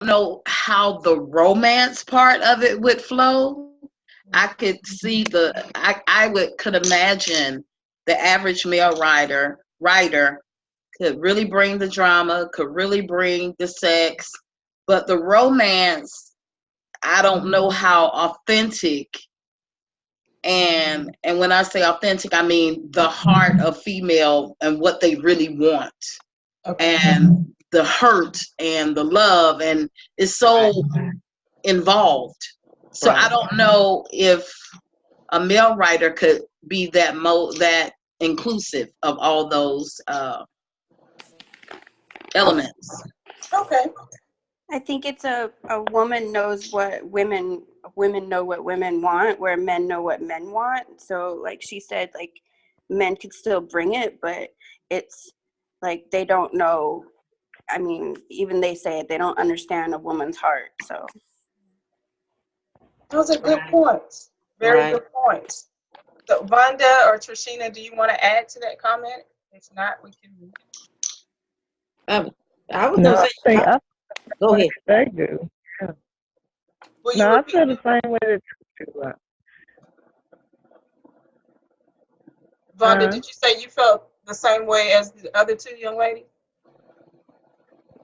know how the romance part of it would flow. I could see could imagine the average male writer could really bring the drama, could really bring the sex, but the romance, I don't know how authentic, and when I say authentic, I mean the heart of female and what they really want. Okay. And the hurt and the love, and it's so involved. So I don't know if a male writer could be that inclusive of all those elements. Okay. I think it's a woman knows what women know what women want, where men know what men want. So like she said, like men could still bring it, but it's like they don't know. I mean, even they say it, they don't understand a woman's heart. So those are good points. Very good points. So Vonda or Trishina, do you want to add to that comment? If not, we can. I was gonna say. Go ahead. They do. Yeah. No, I feel the same way that you do. Vonda, did you say you felt the same way as the other two young ladies?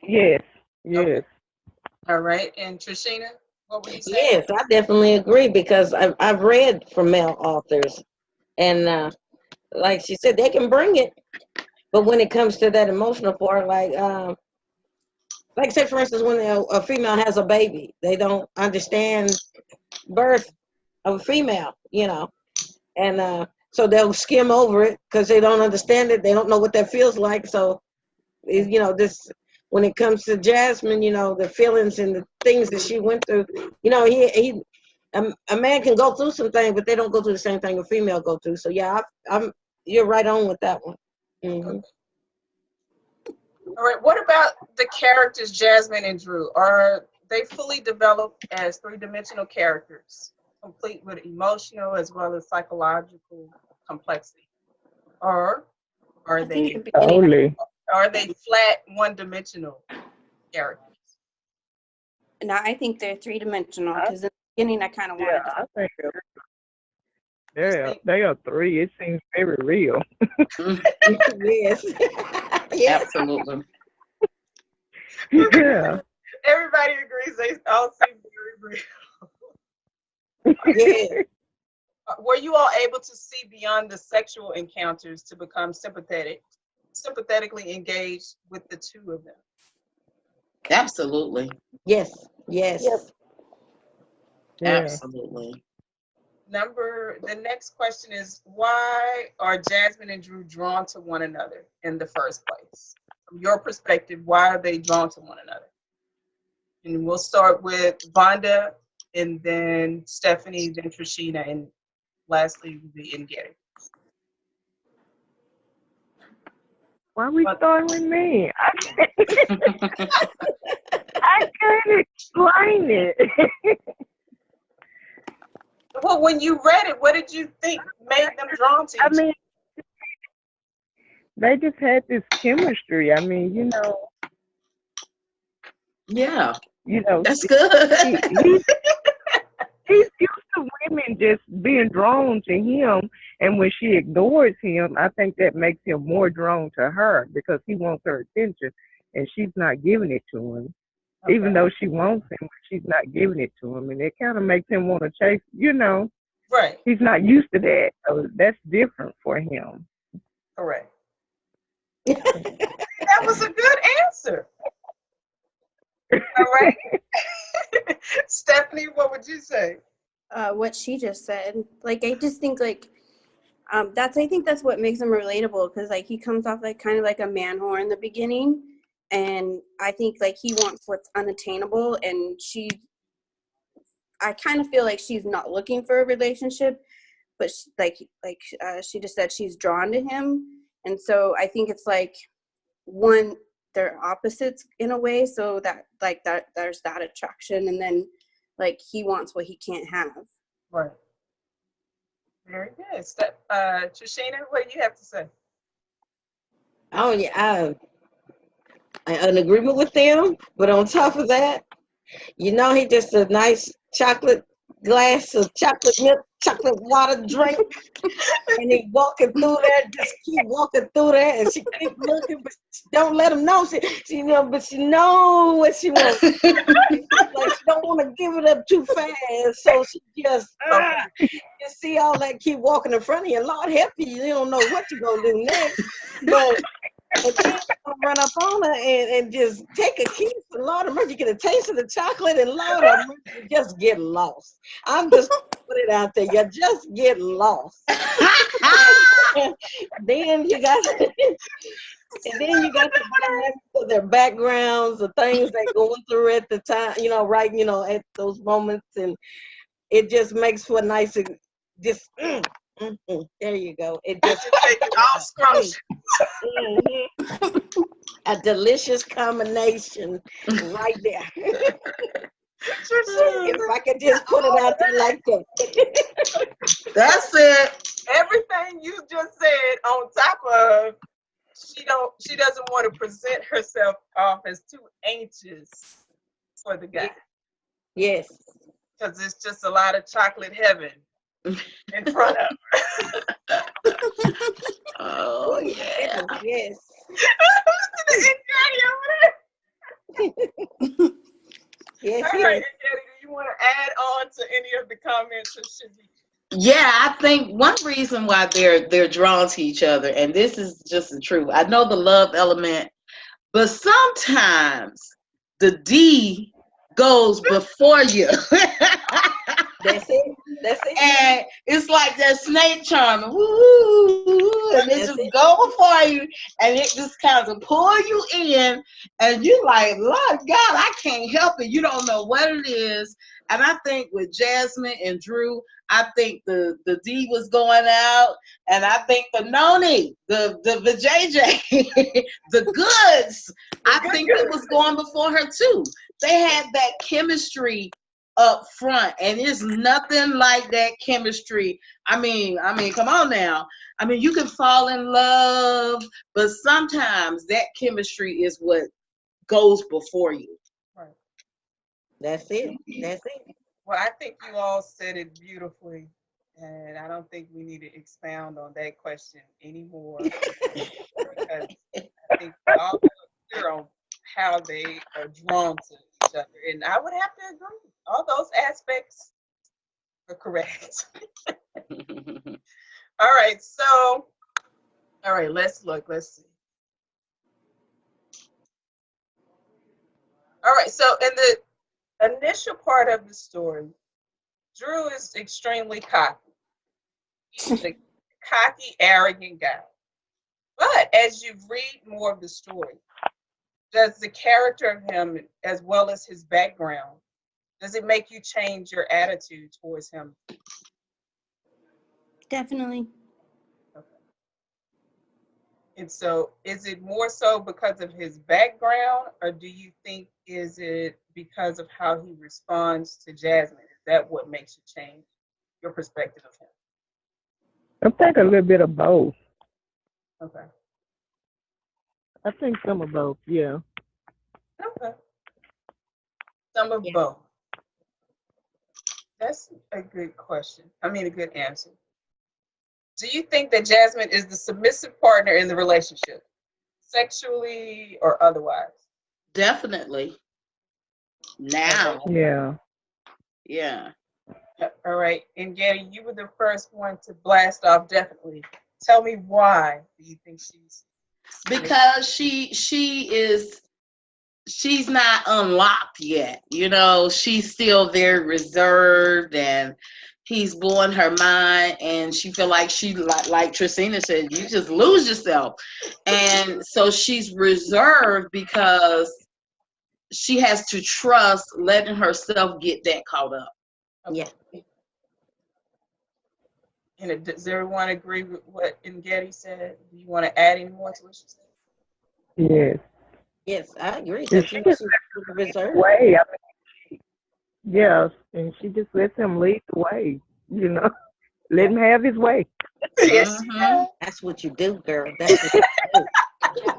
Yes. Yes. Okay. All right. And Trishina, what were you saying? Yes, I definitely agree because I've read from male authors, and like she said, they can bring it, but when it comes to that emotional part, like say for instance, when a female has a baby, they don't understand birth of a female, and so they'll skim over it because they don't understand it. They don't know what that feels like. So, this when it comes to Jasmine, the feelings and the things that she went through, a man can go through some things, but they don't go through the same thing a female go through. So yeah, you're right on with that one. Mm-hmm. All right. What about the characters, Jasmine and Drew? Are they fully developed as three-dimensional characters, complete with emotional as well as psychological complexity, or are they flat one-dimensional characters? No, I think they're three-dimensional because in the beginning I kind of wanted to. I think they are three. It seems very real. Yes. Yeah, absolutely. Yeah. Everybody agrees they all seem very real. Yeah. Were you all able to see beyond the sexual encounters to become sympathetically engaged with the two of them? Absolutely. Yes. Yes. Yep. Absolutely. The next question is, why are Jasmine and Drew drawn to one another in the first place? From your perspective, why are they drawn to one another? And we'll start with Vonda, and then Stephanie, then Trishina, and lastly will be Ngeri. Why are we starting with me? I can't explain it. Well, when you read it, what did you think made them drawn to each other? I mean, they just had this chemistry. I mean, Yeah. That's good. good. He's used to women just being drawn to him, and when she ignores him, I think that makes him more drawn to her because he wants her attention, and she's not giving it to him. Okay. Even though she wants him, she's not giving it to him, and it kind of makes him want to chase. Right. He's not used to that, so that's different for him. Correct. That was a good answer. All right. Stephanie, what would you say? What she just said. Like, I just think I think that's what makes him relatable, because like he comes off like kind of like a man whore in the beginning, and I think like he wants what's unattainable, and I kind of feel like she's not looking for a relationship, but she just said she's drawn to him, and so I think it's like they're opposites in a way, so that there's that attraction, and then like he wants what he can't have. Right. Very good. Trishina, what do you have to say? Oh yeah, I'm in agreement with them, but on top of that, You know, he just a nice chocolate glass of chocolate milk, chocolate water drink. And he walking through there, just keep walking through there, and she keep looking, but she don't let him know. She but she know what she wants. Like she don't want to give it up too fast, so she just you see all that, keep walking in front of you. Lord help you, you don't know what you're gonna do next. But and then you run up on her and just take a kiss, and Lord of mercy, you get a taste of the chocolate, and Lord of mercy, you just get lost. I'm just put it out there, you just get lost. Then you got and then you got to dance to their backgrounds, the things they're going through at the time, right, at those moments, and it just makes for a nice, just there you go. It just make it all scrumptious. A delicious combination right there. If I could just put it out there like that. That's it. Everything you just said on top of she doesn't want to present herself off as too anxious for the guy. Yes. Because it's just a lot of chocolate heaven in front of her. Oh yeah. Yes. Yes. All right, Eddie, do you want to add on to any of the comments, or should we? Yeah, I think one reason why they're drawn to each other, and this is just the truth. I know the love element, but sometimes the D goes before you. That's it. And it's like that snake charmer. Woo, and it just go before you, and it just kind of pull you in, and you like, Lord God, I can't help it. You don't know what it is. And I think with Jasmine and Drew, I think the D was going out, and I think the Noni, the JJ, the goods, I think it was going before her too. They had that chemistry up front, and there's nothing like that chemistry. I mean, come on now. I mean, you can fall in love, but sometimes that chemistry is what goes before you. Right. That's it. Well, I think you all said it beautifully, and I don't think we need to expound on that question anymore because I think we all clear on how they are drawn to each other, and I would have to agree. All those aspects are correct. All right, let's look. Let's see. All right, so in the initial part of the story, Drew is extremely cocky. He's a cocky, arrogant guy. But as you read more of the story, does the character of him, as well as his background, does it make you change your attitude towards him? Definitely. Okay. And so is it more so because of his background, or do you think is it because of how he responds to Jasmine? Is that what makes you change your perspective of him? I think a little bit of both. Okay. I think some of both, yeah. Okay. Some of both. That's a good question. I mean, a good answer. Do you think that Jasmine is the submissive partner in the relationship, sexually or otherwise? Definitely. Now. Yeah. Yeah. All right. And Gary, you were the first one to blast off definitely. Tell me why do you think she's Because she's not unlocked yet. She's still very reserved, and he's blowing her mind, and she feel like she like Tristina said, you just lose yourself. And so she's reserved because she has to trust letting herself get that caught up. Yeah. And does everyone agree with what Ngedi said? Do you want to add any more to what she said? Yes. Yes, I agree. And she just reserved. Way. I mean, yes, and she just lets him lead the way. Let him have his way. Yes. Mhm. That's what you do, girl. That's what you do.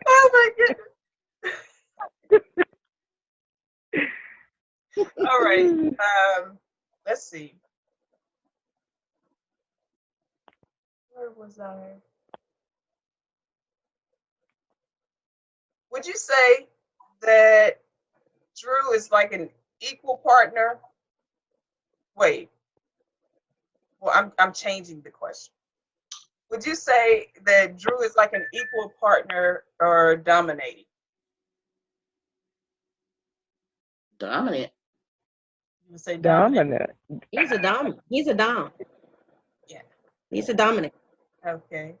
Oh my goodness. All right. Let's see. Where was I? Would you say that Drew is like an equal partner? Wait. Well, I'm changing the question. Would you say that Drew is like an equal partner or dominating? Dominant. You would say dominant. Dominant. He's a dom. He's a dom. Yeah. He's a dominant. Okay.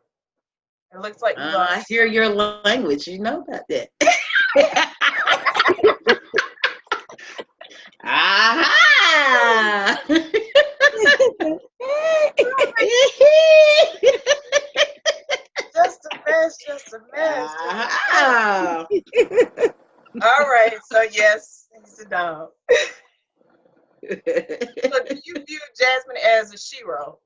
It looks like I hear your language. You know about that. Aha! Just a mess, just a mess. Aha! All right, so yes, he's a dog. So do you view Jasmine as a shero?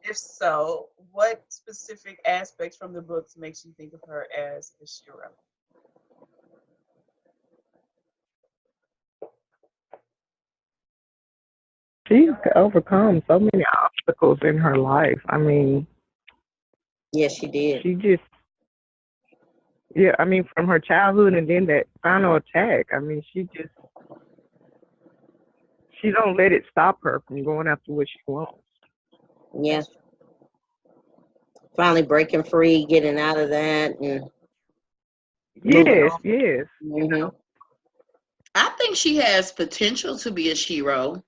If so, what specific aspects from the books makes you think of her as a shero? She's overcome so many obstacles in her life. I mean, Yes, she did. she just, yeah, I mean, from her childhood and then that final attack, I mean, she don't let it stop her from going after what she wants. Yeah. Finally breaking free, getting out of that, and moving Yes, on. yes. Mhm. I think she has potential to be a shero,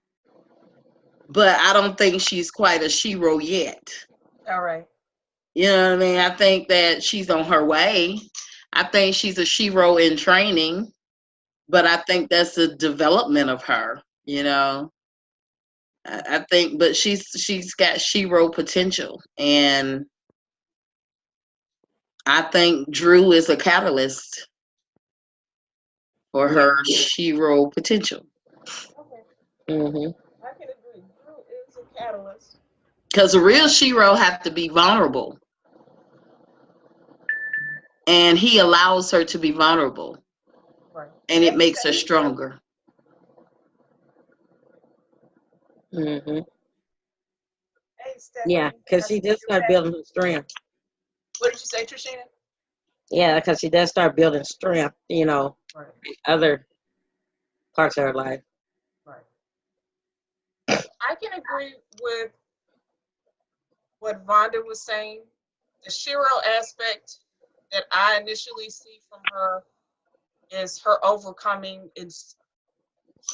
but I don't think she's quite a shero yet. All right. You know what I mean? I think that she's on her way. I think she's a shero in training, but I think that's the development of her. You know, I think, but she's got shero potential, and I think Drew is a catalyst for her shero potential. Okay. Mhm. I can agree. Drew is a catalyst. Because a real shero have to be vulnerable, and he allows her to be vulnerable, Right. and it makes her stronger. Mhm. Hey, Stephanie. Yeah, because she does start building her strength. What did you say, Trishina? Yeah, because she does start building strength. You know, Right. in other parts of her life. Right. I can agree with what Vonda was saying. The shero aspect that I initially see from her is her overcoming. She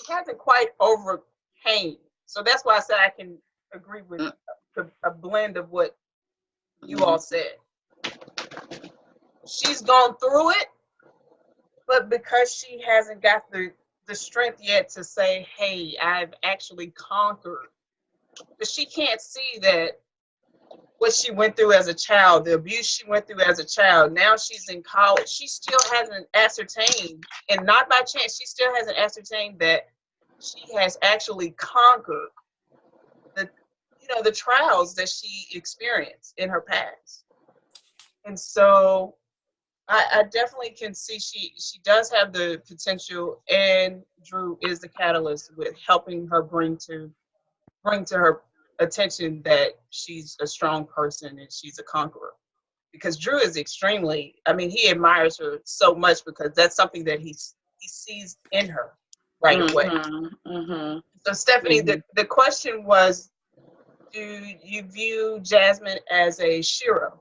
hasn't quite overcame. So that's why I said I can agree with a blend of what you all said. She's gone through it, but because she hasn't got the strength yet to say, hey, I've actually conquered. But she can't see that what she went through as a child, the abuse she went through as a child. Now she's in college. She still hasn't ascertained, and not by chance, she still hasn't ascertained that she has actually conquered the trials that she experienced in her past. And so I definitely can see she does have the potential, and Drew is the catalyst with helping her bring to her attention that she's a strong person and she's a conqueror. Because Drew is extremely, I mean, he admires her so much because that's something that he sees in her right away. Mm-hmm. So Stephanie, the question was, do you view Jasmine as a shero?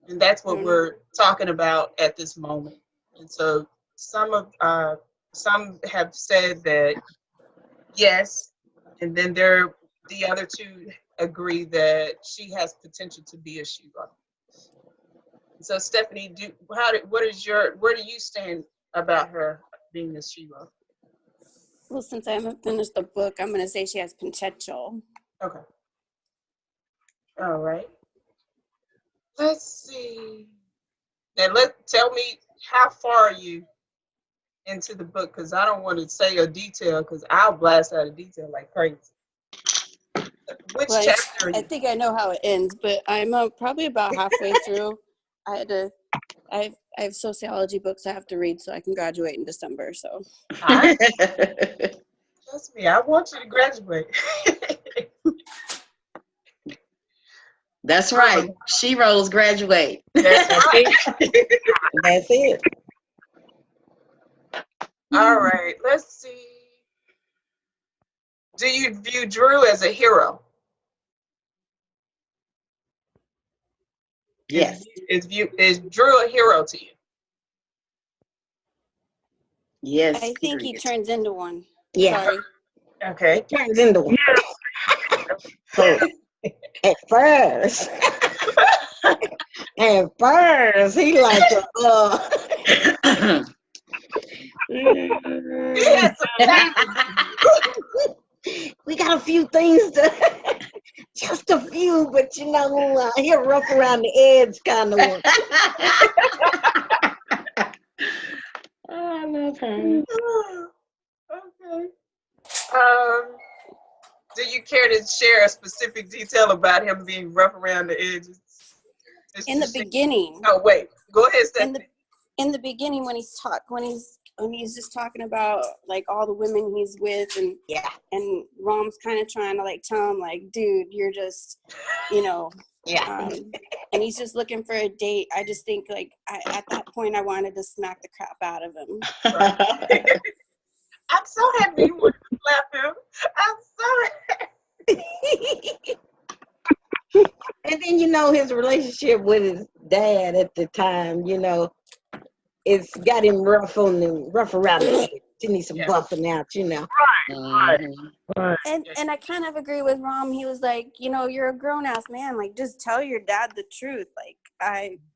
And that's what we're talking about at this moment. And so some have said that yes, and then the other two agree that she has potential to be a shero. So Stephanie, where do you stand about her being a shero? Well, since I haven't finished the book, I'm going to say she has potential. Okay. All right. Let's see. Now tell me, how far are you into the book? Because I don't want to say a detail because I'll blast out a detail like crazy. Which chapter are you? I think I know how it ends, but I'm probably about halfway through. I had to I have sociology books I have to read so I can graduate in December. So Trust me, I want you to graduate. That's right. Sheroes graduate. That's right. That's it. All right, let's see. Do you view Drew as a hero? Yes. Is Drew a hero to you? Yes. I think he turns into one. Yeah. Sorry. Okay. Turns into one. So at first, he like Yes. we got a few things to, just a few, but you know, he'll rough around the edge kind of one. I love her. Okay. Do you care to share a specific detail about him being rough around the edges? In the beginning. Oh wait, go ahead, Stephanie. In the beginning, when he's just talking about like all the women he's with, and and Rom's kind of trying to like tell him like, dude, you're just, you know, and he's just looking for a date. I just think like at that point I wanted to smack the crap out of him. I'm so happy you wanted to slap him. I'm so happy. And then, you know, his relationship with his dad at the time, you know, it's got him rough around the edge. He needs some buffing out, you know. Right. And I kind of agree with Rom. He was like, you know, you're a grown ass man. Like, just tell your dad the truth. Like,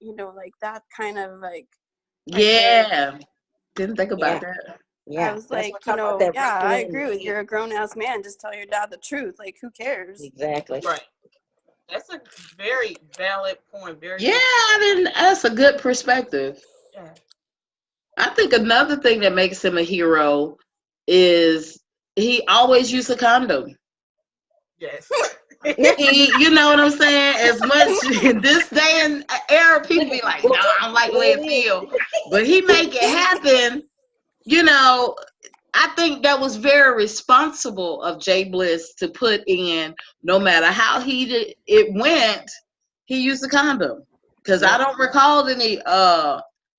you know, like that kind of like. Yeah. Didn't think about that. Yeah. I was like, you know, I agree with you. You're a grown ass man. Just tell your dad the truth. Like, who cares? Exactly. Right. That's a very valid point. That's a good perspective. Yeah. I think another thing that makes him a hero is he always used a condom. Yes. You know what I'm saying? As much in this day and era, people be like, no, I don't like the way it feels. But he make it happen. You know, I think that was very responsible of J Bliss to put in, no matter how heated it went, he used a condom. Because I don't recall any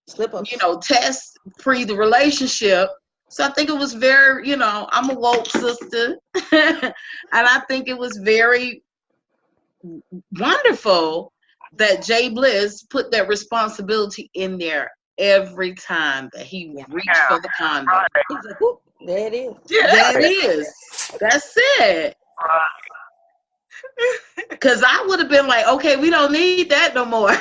slip-ups, you know, tests pre the relationship. So I think it was very, you know, I'm a woke sister. And I think it was very wonderful that J Bliss put that responsibility in there every time that he reached for the condom. He's like, whoop, there it is. Yeah. There it is. That's it. Because I would have been like, okay, we don't need that no more.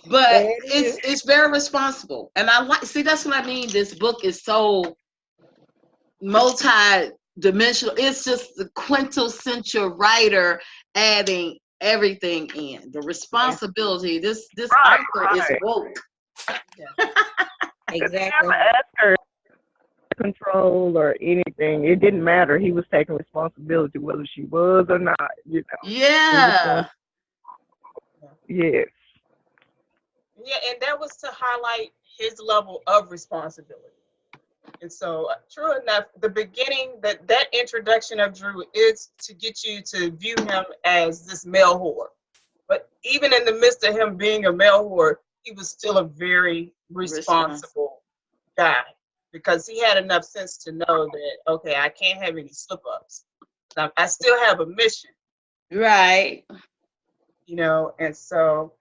But it's very responsible. And I like, see, that's what I mean. This book is so multi-dimensional. It's just the quintessential writer adding everything in. The responsibility. This author is woke. Exactly. Control or anything. It didn't matter. He was taking responsibility whether she was or not, you know. Yeah. Yes. Yeah, and that was to highlight his level of responsibility. And so, true enough, the beginning, that introduction of Drew is to get you to view him as this male whore. But even in the midst of him being a male whore, he was still a very responsible guy, because he had enough sense to know that, okay, I can't have any slip-ups. I still have a mission. Right. You know, and so,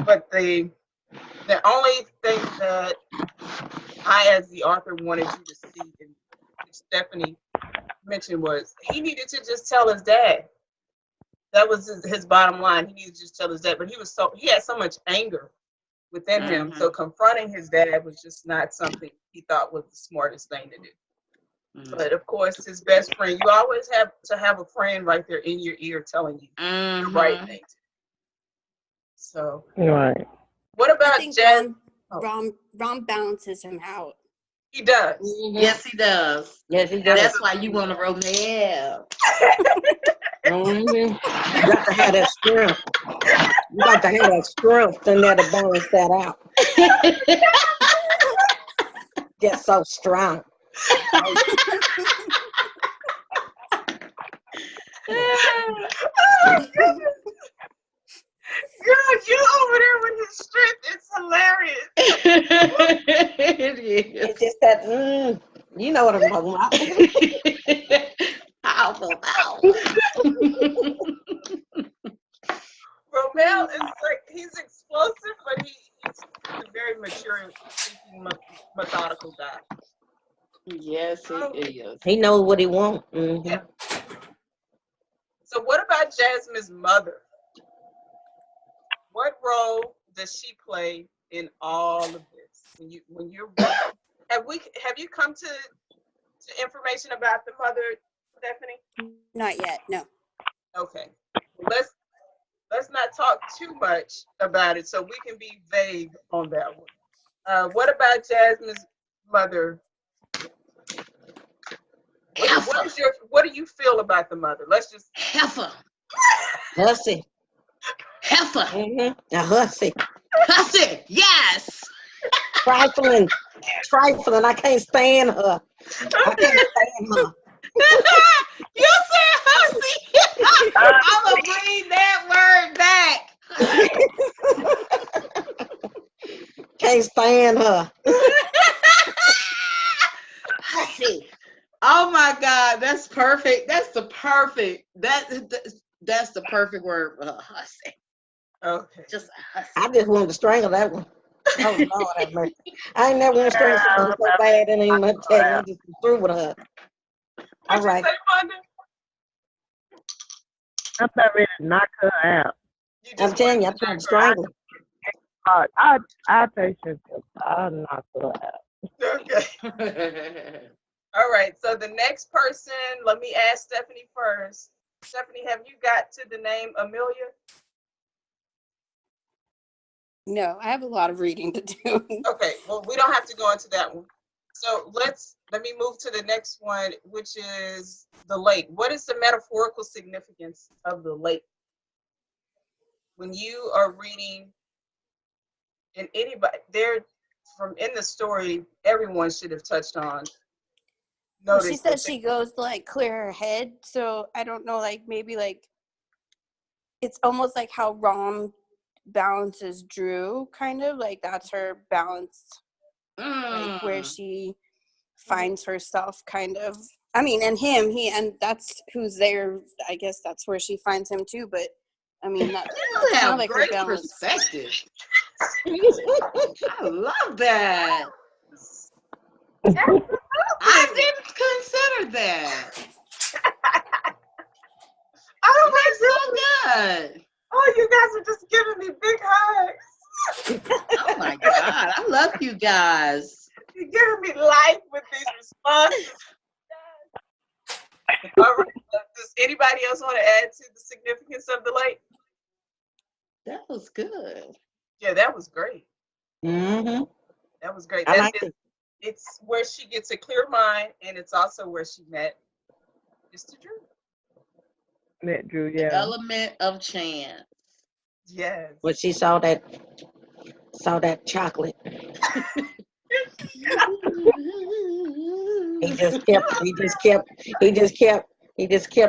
but the only thing that I, as the author, wanted you to see, and Stephanie mentioned, was he needed to just tell his dad. That was his bottom line. He needed to just tell his dad. But he had so much anger within him. So confronting his dad was just not something he thought was the smartest thing to do. But of course, his best friend, you always have to have a friend right there in your ear telling you the right thing to do. So, right. What about Jazz? Rom balances him out. He does. Yes, he does. Yes, he does. That's why you want to romance. You got to have that strength. You got to have that strength in there to balance that out. Get so strong. Oh, goodness. Girl, you over there with his strength. It's hilarious. It It's just that, you know what I'm talking about. is. Powerful, Romel is like, he's explosive, but he's a very mature, thinking, methodical guy. Yes, it is. He knows what he wants. Yeah. So what about Jasmine's mother? What role does she play in all of this? When you're have you come to information about the mother, Stephanie? Not yet, no. Okay. Let's not talk too much about it so we can be vague on that one. What about Jasmine's mother? What do you feel about the mother? Let's just Heifer. Hussy. Heifer. A hussy. Hussy. Yes. Trifling. I can't stand her. I can't stand her. You said hussy. I'm going to bring that word back. Can't stand her. Hussy. Oh my God, that's perfect. That's the perfect word for hussy. okay. Just a hussy. I just wanted to strangle that one. Oh Lord have mercy. I ain't never want to strangle someone so bad and ain't much tell you. I just through with her. All What'd right. you say, Wanda? I'm about ready to knock her out. I'm telling you, I'm trying to strangle her. I patience. I'll knock her out. Okay. All right. So the next person, let me ask Stephanie first. Stephanie, have you got to the name Amelia? No, I have a lot of reading to do. Okay. Well, we don't have to go into that one. So let me move to the next one, which is the lake. What is the metaphorical significance of the lake? When you are reading, and anybody there from in the story, everyone should have touched on. Well, she says she goes to like clear her head, so I don't know, like maybe like it's almost like how Rom balances Drew, kind of like that's her balance, like where she finds herself, kind of. I mean, and and that's who's there. I guess that's where she finds him too. But I mean, that's kind of like great her balance. perspective. I love that. I didn't consider that. Oh my That's so good. Oh, you guys are just giving me big hugs. Oh my God, I love you guys. You're giving me life with these responses. All right. Does anybody else want to add to the significance of the lake? That was good. Yeah, that was great. Mm-hmm. That was great. I like it. It's where she gets a clear mind, and it's also where she met Mr. Drew. Met Drew, The yeah. element of chance. Yes. When she saw that chocolate. He just kept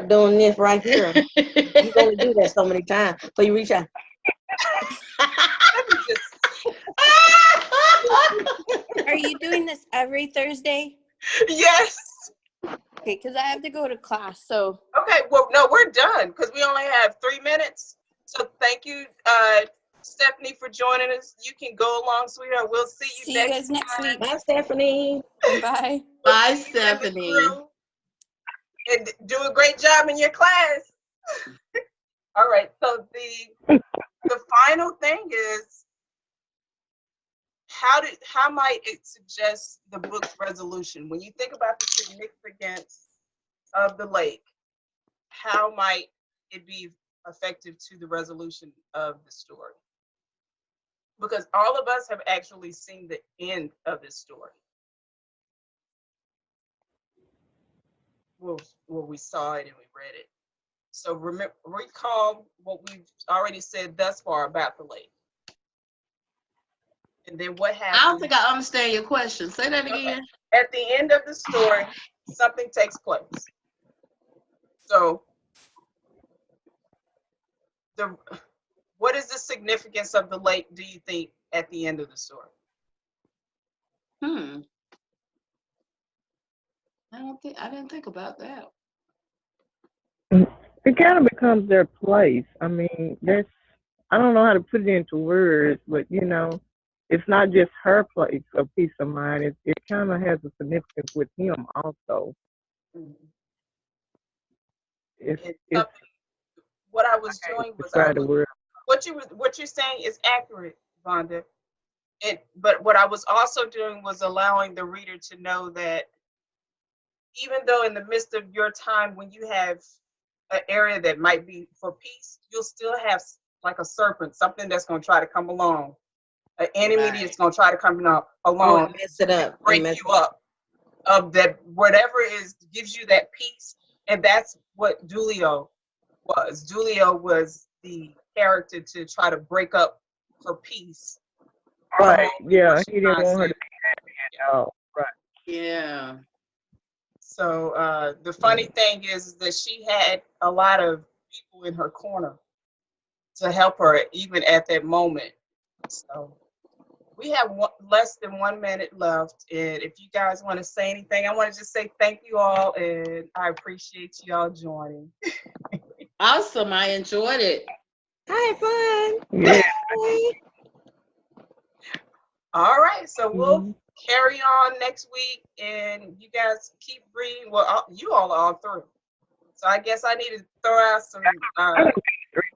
doing this right here. You only do that so many times. So you reach out. Are you doing this every Thursday? Yes. Okay, because I have to go to class, so. Okay, well, no, we're done because we only have 3 minutes. So thank you, Stephanie, for joining us. You can go along, sweetheart. We'll see you See you guys next week. Bye, Stephanie. Bye. Bye, Stephanie. And do a great job in your class. All right, so the final thing is, how might it suggest the book's resolution? When you think about the significance of the lake, how might it be effective to the resolution of the story? Because all of us have actually seen the end of this story. Well, we saw it and we read it. So recall what we've already said thus far about the lake. And then what happens? I don't think I understand your question. Say that again. At the end of the story, something takes place. So what is the significance of the lake, do you think, at the end of the story? I didn't think about that. It kind of becomes their place. I mean, I don't know how to put it into words, but it's not just her place of peace of mind. It kind of has a significance with him also. Mm-hmm. It's what I was doing was what you're saying is accurate, Vonda. But what I was also doing was allowing the reader to know that even though in the midst of your time when you have an area that might be for peace, you'll still have like a serpent, something that's going to try to come along, an enemy that's going to try to come along, mess it up, break you up. Of that, whatever gives you that peace, and that's what Dulio was. Dulio was the character to try to break up her peace. Right. Yeah, he didn't want her to be happy at all. Right. Yeah. So the funny thing is that she had a lot of people in her corner to help her even at that moment. So we have less than 1 minute left, and if you guys want to say anything, I want to just say thank you all, and I appreciate you all joining. Awesome. I enjoyed it. I had fun. Yeah. All right, so we'll carry on next week, and you guys keep reading. Well, you all are all through. So I guess I need to throw out some. 3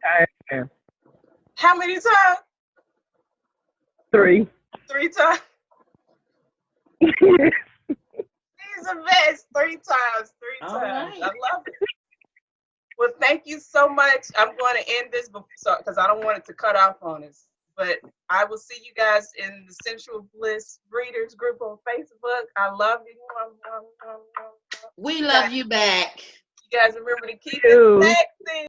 times now. How many times? 3. 3 times. These are best. 3 times. 3 All times. right. I love it. Well, thank you so much. I'm going to end this because I don't want it to cut off on us. But I will see you guys in the Central Bliss Readers group on Facebook. I love you. We love you back. You guys remember to keep it sexy.